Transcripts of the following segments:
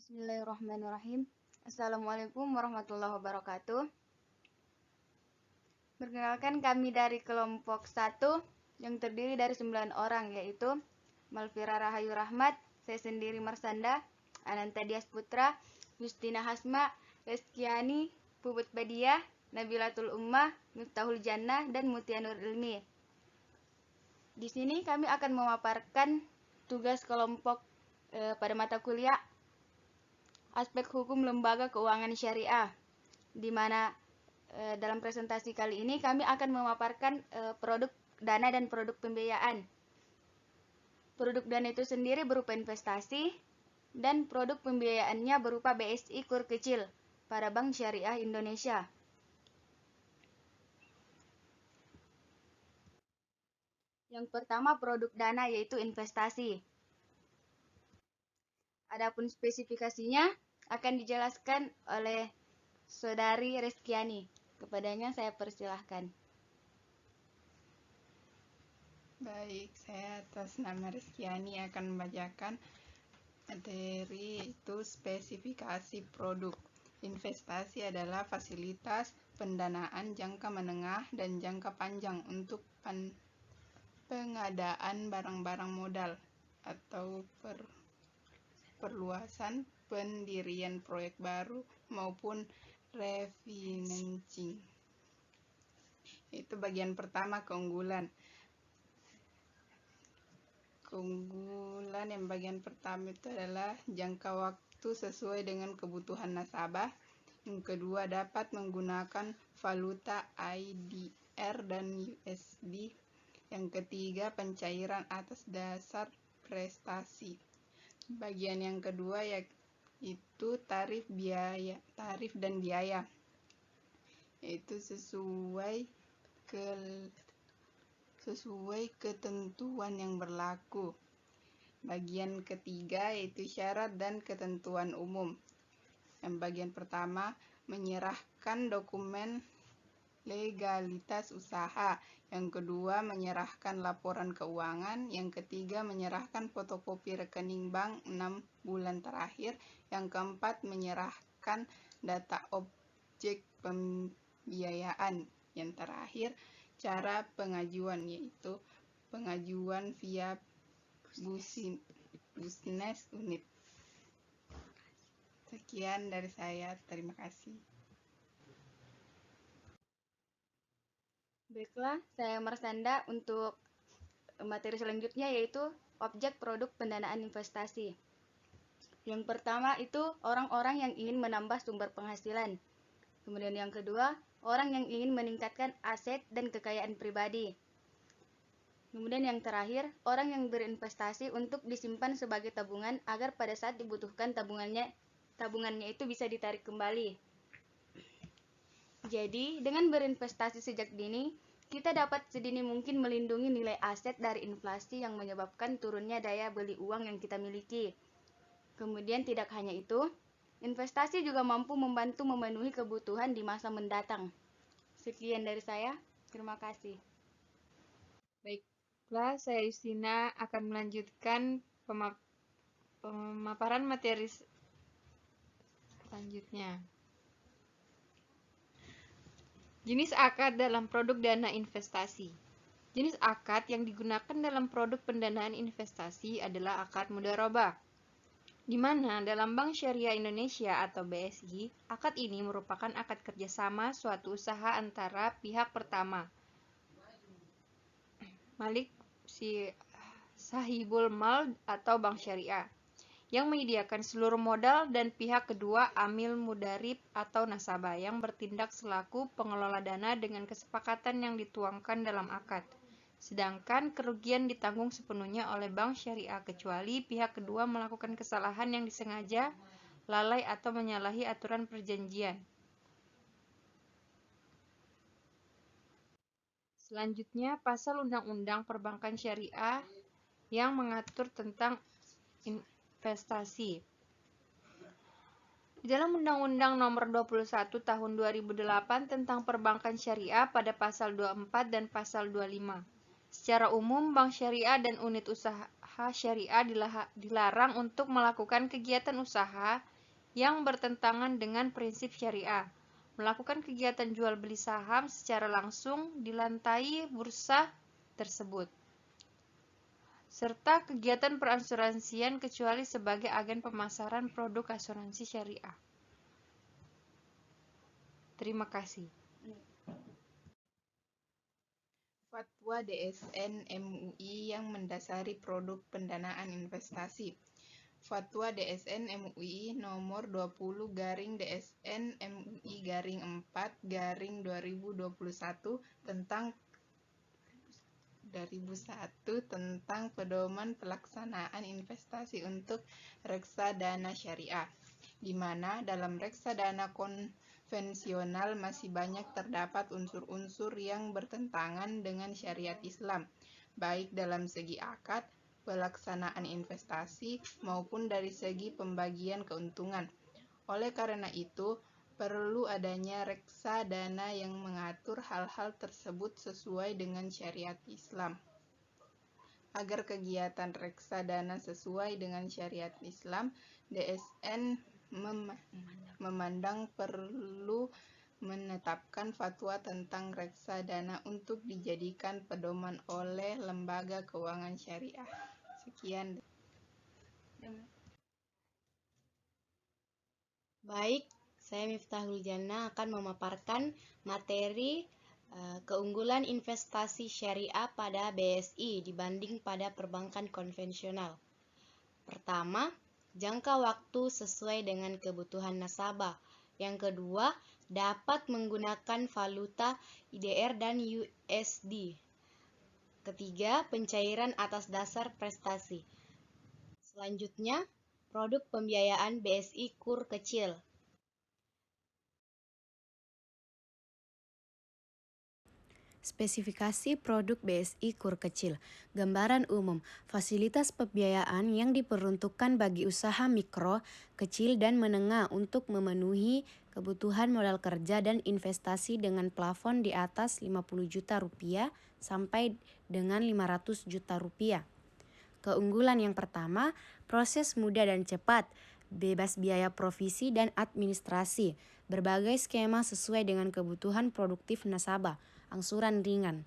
Bismillahirrahmanirrahim. Assalamualaikum warahmatullahi wabarakatuh. Perkenalkan, kami dari kelompok 1 yang terdiri dari 9 orang, yaitu Malvira Rahayu Rahmat, saya sendiri Marsanda, Ananta Dias Putra, Justina Hasma, Reskiani, Puput Badiah, Nabilatul Ummah, Miftahul Jannah, dan Mutia Nur Ilmi. Di sini kami akan memaparkan tugas kelompok pada mata kuliah aspek hukum lembaga keuangan syariah, di mana dalam presentasi kali ini kami akan memaparkan produk dana dan produk pembiayaan. Produk dana itu sendiri berupa investasi dan produk pembiayaannya berupa BSI kur kecil pada Bank Syariah Indonesia. Yang pertama produk dana, yaitu investasi. Adapun spesifikasinya akan dijelaskan oleh Saudari Reskiani. Kepadanya saya persilahkan. Baik, saya atas nama Reskiani akan membacakan materi itu spesifikasi produk. Investasi adalah fasilitas pendanaan jangka menengah dan jangka panjang untuk pengadaan barang-barang modal atau perluasan pendirian proyek baru maupun refinancing. Itu bagian pertama, keunggulan. Keunggulan yang bagian pertama itu adalah jangka waktu sesuai dengan kebutuhan nasabah. Yang kedua, dapat menggunakan valuta IDR dan USD. Yang ketiga, pencairan atas dasar prestasi. Bagian yang kedua yaitu tarif dan biaya. Itu sesuai ketentuan yang berlaku. Bagian ketiga yaitu syarat dan ketentuan umum. Yang bagian pertama, menyerahkan dokumen legalitas usaha. Yang kedua, menyerahkan laporan keuangan. Yang ketiga, menyerahkan fotokopi rekening bank 6 bulan terakhir. Yang keempat, menyerahkan data objek pembiayaan. Yang terakhir, cara pengajuan, yaitu pengajuan via business unit. Sekian dari saya, terima kasih. Baiklah, saya Marsanda untuk materi selanjutnya, yaitu objek produk pendanaan investasi. Yang pertama itu orang-orang yang ingin menambah sumber penghasilan. Kemudian yang kedua, orang yang ingin meningkatkan aset dan kekayaan pribadi. Kemudian yang terakhir, orang yang berinvestasi untuk disimpan sebagai tabungan agar pada saat dibutuhkan tabungannya itu bisa ditarik kembali. Jadi, dengan berinvestasi sejak dini, kita dapat sedini mungkin melindungi nilai aset dari inflasi yang menyebabkan turunnya daya beli uang yang kita miliki. Kemudian tidak hanya itu, investasi juga mampu membantu memenuhi kebutuhan di masa mendatang. Sekian dari saya, terima kasih. Baiklah, saya Justina akan melanjutkan pemaparan materi selanjutnya. Jenis akad dalam produk dana investasi. Jenis akad yang digunakan dalam produk pendanaan investasi adalah akad mudharabah, di mana dalam Bank Syariah Indonesia atau BSI, akad ini merupakan akad kerjasama suatu usaha antara pihak pertama, Malik si sahibul mal atau Bank Syariah, yang menyediakan seluruh modal, dan pihak kedua amil mudarib atau nasabah yang bertindak selaku pengelola dana dengan kesepakatan yang dituangkan dalam akad. Sedangkan kerugian ditanggung sepenuhnya oleh Bank Syariah kecuali pihak kedua melakukan kesalahan yang disengaja, lalai atau menyalahi aturan perjanjian. Selanjutnya, pasal Undang-Undang Perbankan Syariah yang mengatur tentang investasi. Di dalam Undang-Undang Nomor 21 Tahun 2008 tentang Perbankan Syariah pada pasal 24 dan pasal 25. Secara umum, bank syariah dan unit usaha syariah dilarang untuk melakukan kegiatan usaha yang bertentangan dengan prinsip syariah, melakukan kegiatan jual beli saham secara langsung di lantai bursa tersebut, serta kegiatan perasuransian kecuali sebagai agen pemasaran produk asuransi syariah. Terima kasih. Fatwa DSN MUI yang mendasari produk pendanaan investasi. Fatwa DSN MUI nomor 20/DSN MUI /4/2021 tentang pedoman pelaksanaan investasi untuk reksadana syariah, di mana dalam reksadana konvensional masih banyak terdapat unsur-unsur yang bertentangan dengan syariat Islam, baik dalam segi akad pelaksanaan investasi maupun dari segi pembagian keuntungan. Oleh karena itu, perlu adanya reksadana yang mengatur hal-hal tersebut sesuai dengan syariat Islam. Agar kegiatan reksadana sesuai dengan syariat Islam, DSN memandang perlu menetapkan fatwa tentang reksadana untuk dijadikan pedoman oleh lembaga keuangan syariah. Sekian. Baik, saya Miftahul Jannah akan memaparkan materi keunggulan investasi syariah pada BSI dibanding pada perbankan konvensional. Pertama, jangka waktu sesuai dengan kebutuhan nasabah. Yang kedua, dapat menggunakan valuta IDR dan USD. Ketiga, pencairan atas dasar prestasi. Selanjutnya, produk pembiayaan BSI kur kecil. Spesifikasi produk BSI kur kecil. Gambaran umum, fasilitas pembiayaan yang diperuntukkan bagi usaha mikro, kecil, dan menengah untuk memenuhi kebutuhan modal kerja dan investasi dengan plafon di atas 50 juta rupiah sampai dengan 500 juta rupiah. Keunggulan yang pertama, proses mudah dan cepat, bebas biaya provisi dan administrasi, berbagai skema sesuai dengan kebutuhan produktif nasabah, angsuran ringan.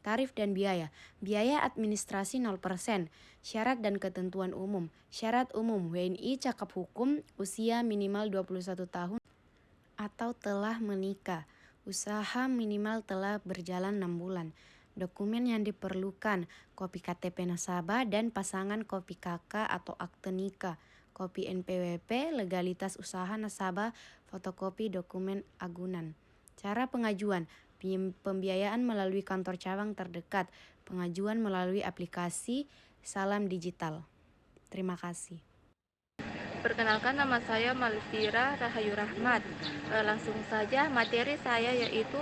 Tarif dan biaya, biaya administrasi 0%, syarat dan ketentuan umum. Syarat umum, WNI cakap hukum, usia minimal 21 tahun atau telah menikah, usaha minimal telah berjalan 6 bulan. Dokumen yang diperlukan, kopi KTP nasabah dan pasangan kopi KK atau akte nikah, kopi NPWP, legalitas usaha nasabah, fotokopi dokumen agunan. Cara pengajuan, pembiayaan melalui kantor cabang terdekat, pengajuan melalui aplikasi Salam Digital. Terima kasih. Perkenalkan, nama saya Malvira Rahayu Rahmat. Langsung saja materi saya yaitu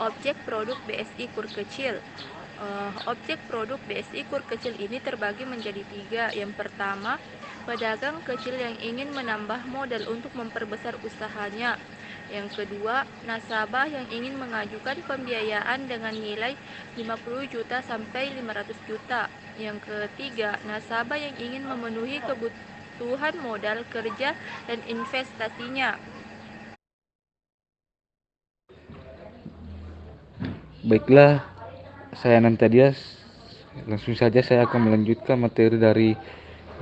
objek produk BSI kur kecil. Objek produk BSI kur kecil ini terbagi menjadi 3. Yang pertama, pedagang kecil yang ingin menambah modal untuk memperbesar usahanya. Yang kedua, nasabah yang ingin mengajukan pembiayaan dengan nilai 50 juta sampai 500 juta. Yang ketiga, nasabah yang ingin memenuhi kebutuhan modal kerja dan investasinya. Baiklah, saya Nanta Dias. Langsung saja saya akan melanjutkan materi dari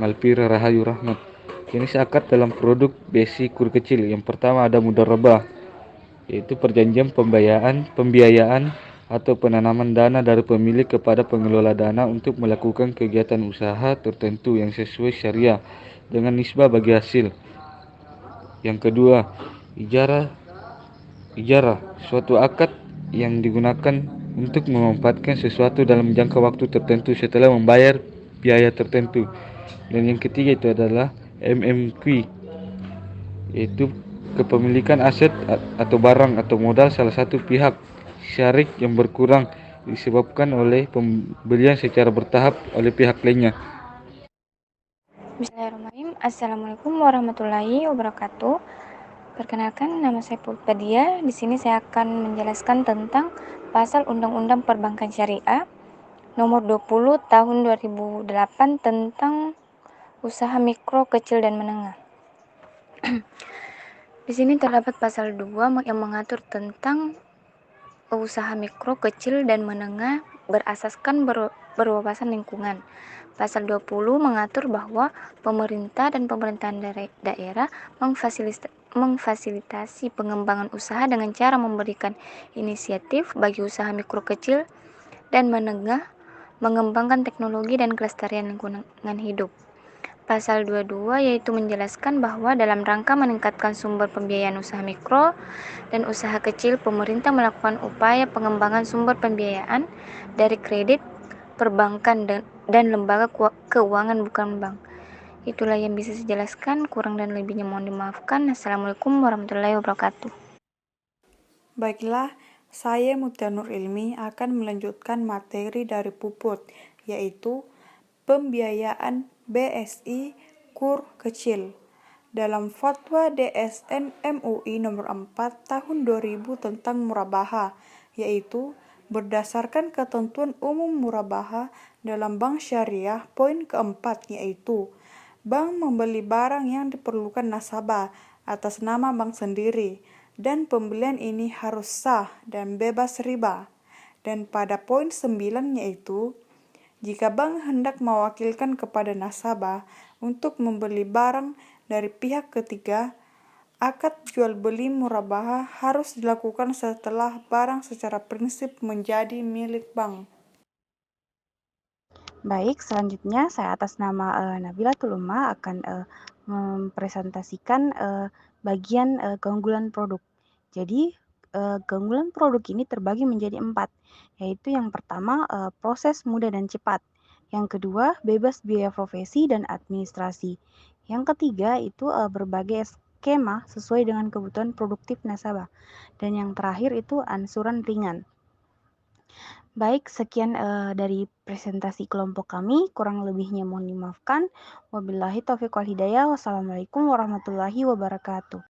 Malvira Rahayu Rahmat. Jenis akad dalam produk BSI kur kecil. Yang pertama ada mudharabah, yaitu perjanjian pembiayaan atau penanaman dana dari pemilik kepada pengelola dana untuk melakukan kegiatan usaha tertentu yang sesuai syariah dengan nisbah bagi hasil. Yang kedua, ijarah, suatu akad yang digunakan untuk memanfaatkan sesuatu dalam jangka waktu tertentu setelah membayar biaya tertentu. Dan yang ketiga itu adalah MMQ, yaitu kepemilikan aset atau barang atau modal salah satu pihak syarik yang berkurang disebabkan oleh pembelian secara bertahap oleh pihak lainnya. Bismillahirrahmanirrahim. Assalamualaikum warahmatullahi wabarakatuh. Perkenalkan, nama saya Pulpadia. Di sini saya akan menjelaskan tentang pasal Undang-Undang Perbankan Syariah nomor 20 tahun 2008 tentang usaha mikro, kecil, dan menengah. Di sini terdapat pasal 2 yang mengatur tentang usaha mikro, kecil, dan menengah berasaskan berwawasan lingkungan. Pasal 20 mengatur bahwa pemerintah dan pemerintahan daerah memfasilitasi pengembangan usaha dengan cara memberikan inisiatif bagi usaha mikro, kecil, dan menengah, mengembangkan teknologi dan kelestarian lingkungan hidup. Pasal 22 yaitu menjelaskan bahwa dalam rangka meningkatkan sumber pembiayaan usaha mikro dan usaha kecil, pemerintah melakukan upaya pengembangan sumber pembiayaan dari kredit, perbankan, dan lembaga keuangan bukan bank. Itulah yang bisa saya jelaskan, kurang dan lebihnya mohon dimaafkan. Assalamualaikum warahmatullahi wabarakatuh. Baiklah, saya Mutia Nur Ilmi akan melanjutkan materi dari Puput, yaitu pembiayaan BSI KUR kecil. Dalam Fatwa DSN MUI nomor 4 tahun 2000 tentang murabaha, yaitu berdasarkan ketentuan umum murabaha dalam bank syariah, poin keempat yaitu bank membeli barang yang diperlukan nasabah atas nama bank sendiri, dan pembelian ini harus sah dan bebas riba. Dan pada poin 9 yaitu, jika bank hendak mewakilkan kepada nasabah untuk membeli barang dari pihak ketiga, akad jual beli murabaha harus dilakukan setelah barang secara prinsip menjadi milik bank. Baik, selanjutnya saya atas nama Nabila Tuluma akan mempresentasikan bagian keunggulan produk. Jadi, keunggulan produk ini terbagi menjadi 4, yaitu yang pertama proses mudah dan cepat, yang kedua bebas biaya profesi dan administrasi, yang ketiga itu berbagai skema sesuai dengan kebutuhan produktif nasabah, dan yang terakhir itu angsuran ringan. Baik, sekian dari presentasi kelompok kami, kurang lebihnya mohon dimaafkan. Wabillahi taufiq wal hidayah. Wassalamualaikum warahmatullahi wabarakatuh.